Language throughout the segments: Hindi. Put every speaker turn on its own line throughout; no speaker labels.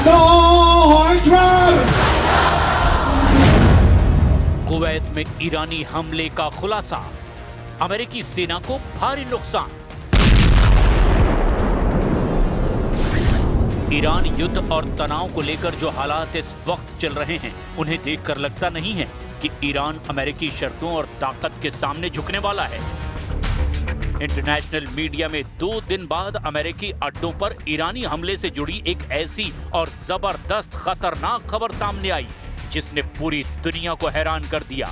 Donald Trump!
कुवैत में ईरानी हमले का खुलासा, अमेरिकी सेना को भारी नुकसान। ईरान युद्ध और तनाव को लेकर जो हालात इस वक्त चल रहे हैं, उन्हें देखकर लगता नहीं है कि ईरान अमेरिकी शर्तों और ताकत के सामने झुकने वाला है। इंटरनेशनल मीडिया में 2 दिन बाद अमेरिकी अड्डों पर ईरानी हमले से जुड़ी एक ऐसी और जबरदस्त खतरनाक खबर सामने आई जिसने पूरी दुनिया को हैरान कर दिया।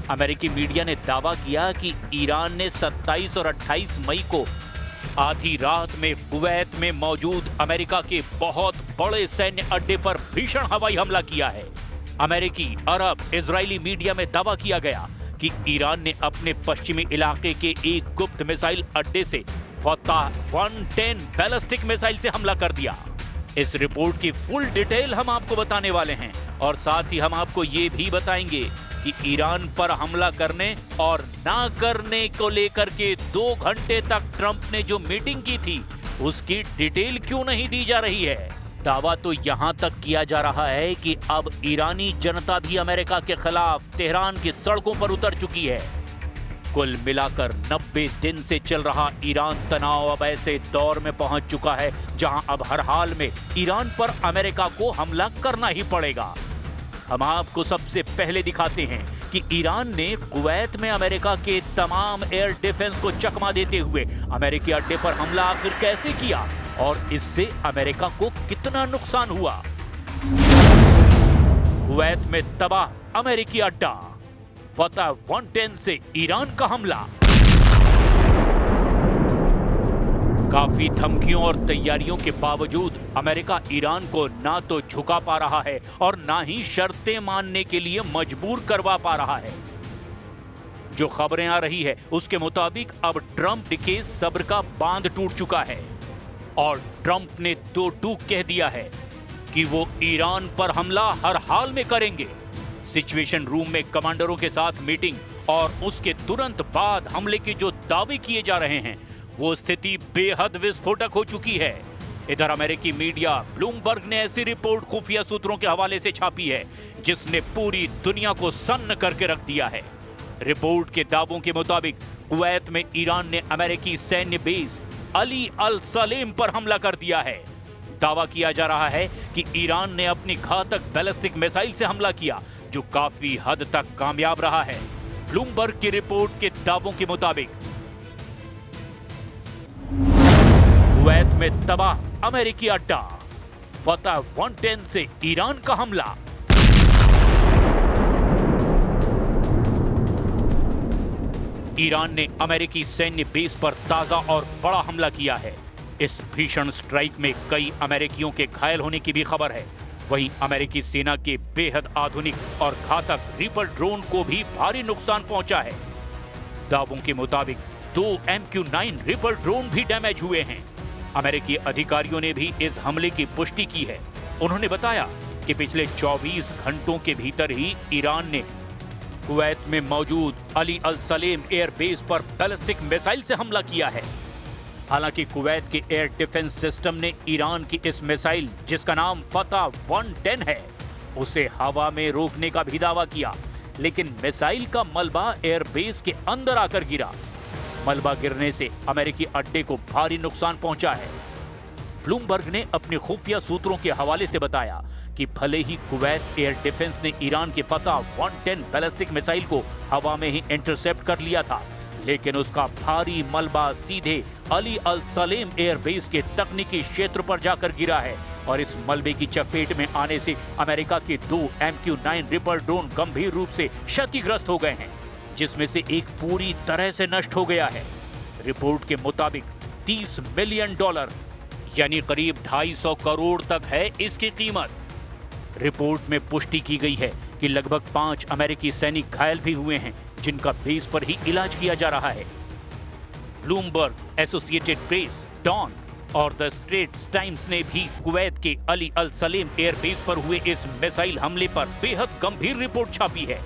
अमेरिकी मीडिया ने दावा किया कि ईरान ने 27 और 28 मई को आधी रात में कुवैत में मौजूद अमेरिका के बहुत बड़े सैन्य अड्डे पर भीषण हवाई हमला किया है। अमेरिकी, अरब, इजरायली मीडिया में दावा किया गया कि ईरान ने अपने पश्चिमी इलाके के एक गुप्त मिसाइल अड्डे से फतह 110 बैलिस्टिक मिसाइल से हमला कर दिया। इस रिपोर्ट की फुल डिटेल हम आपको बताने वाले हैं और साथ ही हम आपको ये भी बताएंगे कि ईरान पर हमला करने और ना करने को लेकर के 2 घंटे तक ट्रंप ने जो मीटिंग की थी उसकी डिटेल क्यों नहीं दी जा रही है। दावा तो यहां तक किया जा रहा है कि अब ईरानी जनता भी अमेरिका के खिलाफ तेहरान की सड़कों पर उतर चुकी है। कुल मिलाकर 90 दिन से चल रहा ईरान तनाव अब ऐसे दौर में पहुंच चुका है जहां अब हर हाल में ईरान पर अमेरिका को हमला करना ही पड़ेगा। हम आपको सबसे पहले दिखाते हैं कि ईरान ने कुवैत में अमेरिका के तमाम एयर डिफेंस को चकमा देते हुए अमेरिकी अड्डे पर हमला आखिर कैसे किया और इससे अमेरिका को कितना नुकसान हुआ। कुवैत में तबाह अमेरिकी अड्डा, फतह 110 से ईरान का हमला। काफी धमकियों और तैयारियों के बावजूद अमेरिका ईरान को ना तो झुका पा रहा है और ना ही शर्तें मानने के लिए मजबूर करवा पा रहा है। जो खबरें आ रही है उसके मुताबिक अब ट्रंप के सब्र का बांध टूट चुका है और ट्रंप ने 2 टूक कह दिया है कि वो ईरान पर हमला हर हाल में करेंगे। सिचुएशन रूम में कमांडरों के साथ मीटिंग और उसके तुरंत बाद हमले के जो दावे किए जा रहे हैं वो स्थिति बेहद विस्फोटक हो चुकी है। इधर अमेरिकी मीडिया ब्लूमबर्ग ने ऐसी रिपोर्ट खुफिया सूत्रों के हवाले से छापी है जिसने पूरी दुनिया को सन्न करके रख दिया है। रिपोर्ट के दावों के मुताबिक कुवैत में ईरान ने अमेरिकी सैन्य बेस अली अल सलेम पर हमला कर दिया है। दावा किया जा रहा है कि ईरान ने अपनी घातक बैलिस्टिक मिसाइल से हमला किया जो काफी हद तक कामयाब रहा है। ब्लूमबर्ग की रिपोर्ट के दावों के मुताबिक कुवैत में तबाह अमेरिकी अड्डा, फतह 110 से ईरान का हमला। ईरान ने अमेरिकी सैन्य बेस पर ताजा और बड़ा हमला किया है। इस भीषण स्ट्राइक में कई अमेरिकियों के घायल होने की भी खबर है। वहीं अमेरिकी सेना के बेहद आधुनिक और घातक रीपर ड्रोन को भी भारी नुकसान पहुंचा है। दावों के मुताबिक 2 MQ-9 रीपर ड्रोन भी डैमेज हुए हैं। अमेरिकी अधिकारियों ने भी इस हमले की पुष्टि की है। उन्होंने बताया कि पिछले 24 घंटों के भीतर ही ईरान ने कुवैत में मौजूद अली अल सलेम एयर बेस पर बैलिस्टिक मिसाइल से हमला किया है। हालांकि कुवैत के एयर डिफेंस सिस्टम ने ईरान की इस मिसाइल, जिसका नाम फतह 110 है, उसे हवा में रोकने का भी दावा किया, लेकिन मिसाइल का मलबा एयर बेस के अंदर आकर गिरा। मलबा गिरने से अमेरिकी अड्डे को भारी नुकसान पहुंचा है। ब्लूमबर्ग ने अपने खुफिया सूत्रों के हवाले से बताया कि भले ही कुवैत एयर डिफेंस ने ईरान के फतह 110 बैलिस्टिक मिसाइल को हवा में ही इंटरसेप्ट कर लिया था, लेकिन उसका भारी मलबा सीधे अली अल सलेम एयर बेस के तकनीकी क्षेत्र पर जाकर गिरा है और इस मलबे की चपेट में आने से अमेरिका के 2 MQ-9 रिपर ड्रोन गंभीर रूप से क्षतिग्रस्त हो गए हैं, जिसमें से एक पूरी तरह से नष्ट हो गया है। रिपोर्ट के मुताबिक $30 मिलियन यानी करीब 250 करोड़ तक है इसकी कीमत। रिपोर्ट में पुष्टि की गई है कि लगभग 5 अमेरिकी सैनिक घायल भी हुए हैं जिनका बेस पर ही इलाज किया जा रहा है। ब्लूमबर्ग, एसोसिएटेड प्रेस, डॉन और द स्ट्रेट्स टाइम्स ने भी कुवैत के अली अल सलेम एयर बेस पर हुए इस मिसाइल हमले पर बेहद गंभीर रिपोर्ट छापी है।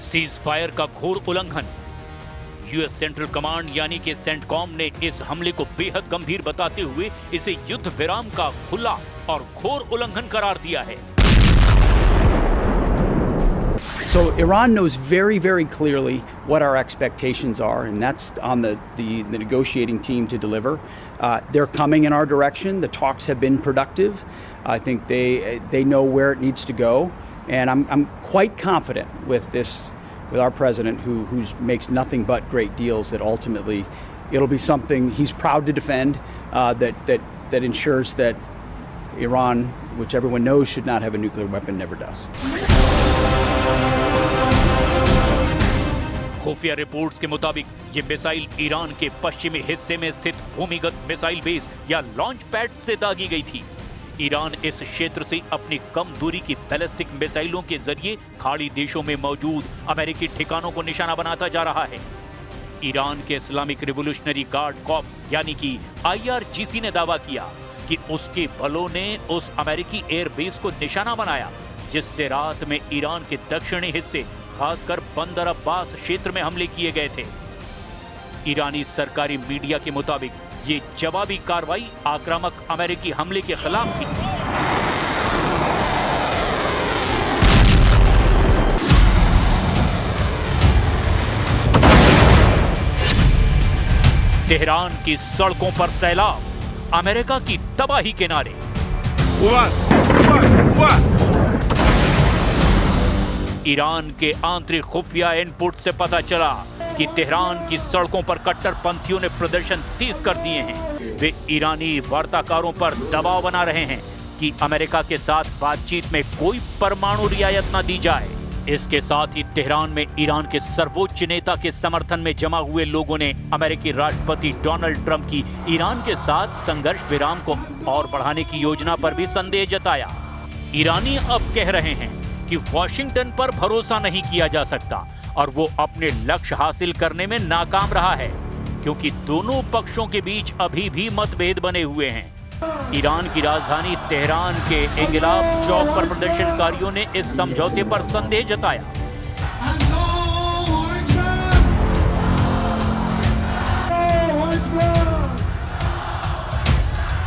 सीज फायर का घोर उल्लंघन, यूएस सेंट्रल कमांड यानी कि सेंटकॉम ने इस हमले को बेहद गंभीर बताते हुए इसे युद्ध विराम का खुला और घोर उल्लंघन करार दिया है।
So Iran knows very, very clearly what our expectations are, and that's on the negotiating team to deliver. They're coming in our direction. The talks have been productive. I think they know where it needs to go, and I'm quite confident with our president who makes nothing but great deals, that ultimately it'll be something he's proud to defend, that ensures that Iran, which everyone knows should not have a nuclear weapon, never does.
खुफिया रिपोर्ट्स के मुताबिक ये मिसाइल ईरान के पश्चिमी हिस्से में स्थित भूमिगत मिसाइल बेस या लॉन्च पैड से दागी गई थी। ईरान इस क्षेत्र से अपनी कम दूरी की बैलिस्टिक मिसाइलों के जरिए खाड़ी देशों में मौजूद अमेरिकी ठिकानों को निशाना बनाता जा रहा है। ईरान के इस्लामिक रिवोल्यूशनरी गार्ड कॉर्प्स यानी कि IRGC ने दावा किया कि उसके बलों ने उस अमेरिकी एयरबेस को निशाना बनाया, जिससे रात में ईरान के दक्षिणी हिस्से खासकर बंदर अब्बास क्षेत्र में हमले किए गए थे। ईरानी सरकारी मीडिया के मुताबिक ये जवाबी कार्रवाई आक्रामक अमेरिकी हमले के खिलाफ थी। तेहरान की सड़कों पर सैलाब, अमेरिका की तबाही के नारे। ईरान के आंतरिक खुफिया इनपुट से पता चला कि तेहरान की सड़कों पर कट्टरपंथियों ने प्रदर्शन तेज कर दिए हैं। वे ईरानी वार्ताकारों पर दबाव बना रहे हैं कि अमेरिका के साथ बातचीत में कोई परमाणु रियायत न दी जाए। इसके साथ ही तेहरान में ईरान के सर्वोच्च नेता के समर्थन में जमा हुए लोगों ने अमेरिकी राष्ट्रपति डोनाल्ड ट्रंप की ईरान के साथ संघर्ष विराम को और बढ़ाने की योजना पर भी संदेह जताया। ईरानी अब कह रहे हैं कि वॉशिंगटन पर भरोसा नहीं किया जा सकता और वो अपने लक्ष्य हासिल करने में नाकाम रहा है, क्योंकि दोनों पक्षों के बीच अभी भी मतभेद बने हुए हैं। ईरान की राजधानी तेहरान के इंगिलाब चौक पर प्रदर्शनकारियों ने इस समझौते पर संदेह जताया।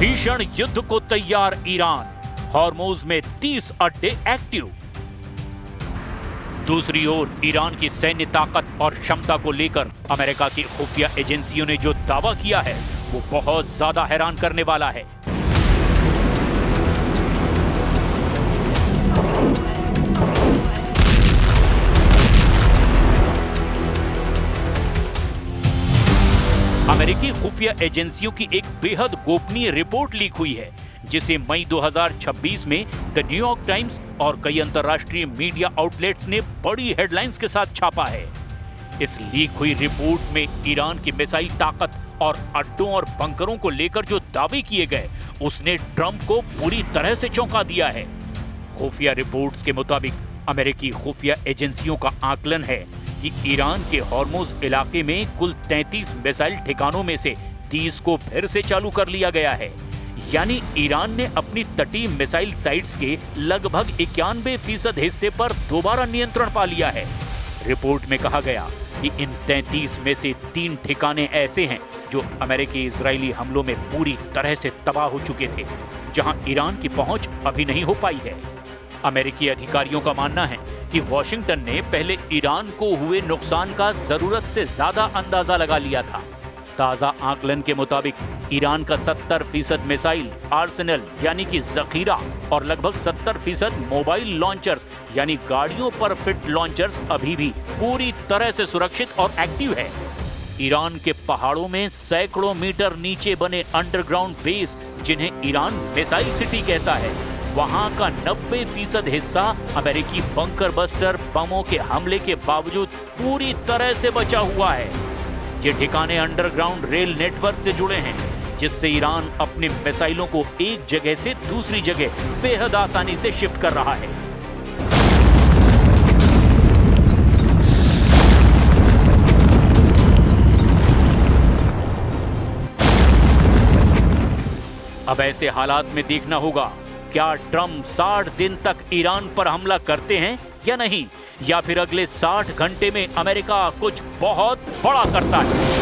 भीषण युद्ध को तैयार ईरान, हॉर्मुज में 30 अड्डे एक्टिव। दूसरी ओर ईरान की सैन्य ताकत और क्षमता को लेकर अमेरिका की खुफिया एजेंसियों ने जो दावा किया है वो बहुत ज्यादा हैरान करने वाला है। अमेरिकी खुफिया एजेंसियों की एक बेहद गोपनीय रिपोर्ट लीक हुई है, जिसे मई 2026 में द न्यूयॉर्क टाइम्स और कई अंतर्राष्ट्रीय मीडिया आउटलेट्स ने बड़ी हेडलाइंस के साथ छापा है। इस लीक हुई रिपोर्ट में ईरान की मिसाइल ताकत और अड्डों और बंकरों को लेकर जो दावे किए गए, उसने ट्रंप को पूरी तरह से चौंका दिया है। खुफिया रिपोर्ट्स के मुताबिक अमेरिकी खुफिया एजेंसियों का आकलन है कि ईरान के हॉर्मुज इलाके में कुल 33 मिसाइल ठिकानों में से 30 को फिर से चालू कर लिया गया है। यानी ईरान ने अपनी तटीय मिसाइल साइट्स के लगभग 91% हिस्से पर दोबारा नियंत्रण पा लिया है। रिपोर्ट में कहा गया कि इन 33 में से 3 ठिकाने ऐसे हैं जो अमेरिकी इजरायली हमलों में पूरी तरह से तबाह हो चुके थे, जहां ईरान की पहुंच अभी नहीं हो पाई है। अमेरिकी अधिकारियों का मानना है कि वॉशिंगटन ने पहले ईरान को हुए नुकसान का जरूरत से ज्यादा अंदाजा लगा लिया था। ताजा आकलन के मुताबिक ईरान का 70% मिसाइल आर्सेनल यानी कि जखीरा और लगभग 70% मोबाइल लॉन्चर्स यानी गाड़ियों पर फिट लॉन्चर्स अभी भी पूरी तरह से सुरक्षित और एक्टिव है। ईरान के पहाड़ों में सैकड़ों मीटर नीचे बने अंडरग्राउंड बेस, जिन्हें ईरान मिसाइल सिटी कहता है, वहां का 90% हिस्सा अमेरिकी बंकर बस्टर बमों के हमले के बावजूद पूरी तरह से बचा हुआ है। ये ठिकाने अंडरग्राउंड रेल नेटवर्क से जुड़े हैं, जिससे ईरान अपने मिसाइलों को एक जगह से दूसरी जगह बेहद आसानी से शिफ्ट कर रहा है। अब ऐसे हालात में देखना होगा क्या ट्रंप 60 दिन तक ईरान पर हमला करते हैं या नहीं, या फिर अगले 60 घंटे में अमेरिका कुछ बहुत बड़ा करता है।